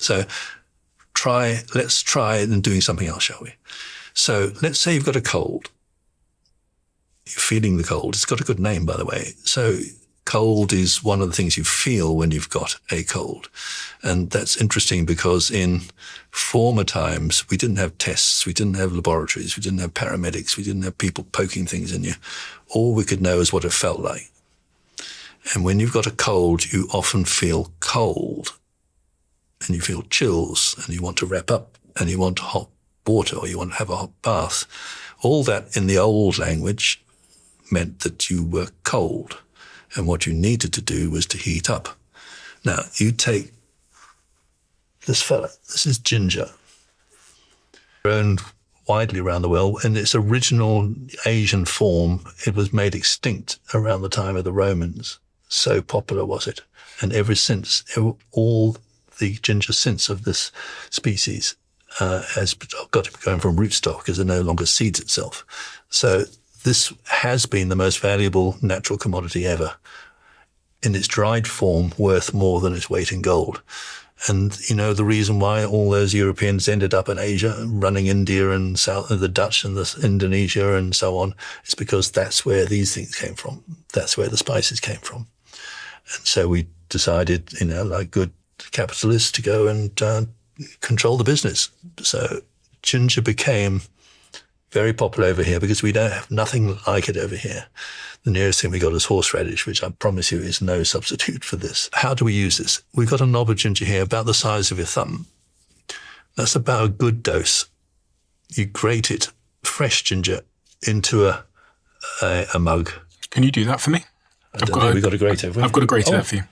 So let's try and doing something else, shall we? So let's say you've got a cold. You're feeling the cold. It's got a good name, by the way. So cold is one of the things you feel when you've got a cold. And that's interesting because in former times, we didn't have tests, we didn't have laboratories, we didn't have paramedics, we didn't have people poking things in you. All we could know is what it felt like. And when you've got a cold, you often feel cold and you feel chills and you want to wrap up and you want hot water or you want to have a hot bath. All that in the old language meant that you were cold. And what you needed to do was to heat up. Now, you take this fella. This is ginger. Grown widely around the world. In its original Asian form, it was made extinct around the time of the Romans. So popular was it. And ever since, all the ginger since of this species has got to be going from rootstock because it no longer seeds itself. So this has been the most valuable natural commodity ever. In its dried form, worth more than its weight in gold. And you know the reason why all those Europeans ended up in Asia, running India and the Dutch and Indonesia and so on, is because that's where these things came from. That's where the spices came from. And so we decided, like good capitalists, to go and control the business. So ginger became very popular over here because we don't have nothing like it over here. The nearest thing we got is horseradish, which I promise you is no substitute for this. How do we use this? We've got a knob of ginger here about the size of your thumb. That's about a good dose. You grate it, fresh ginger, into a mug. Can you do that for me? I don't know, we've got a grater. I've got a grater there for you.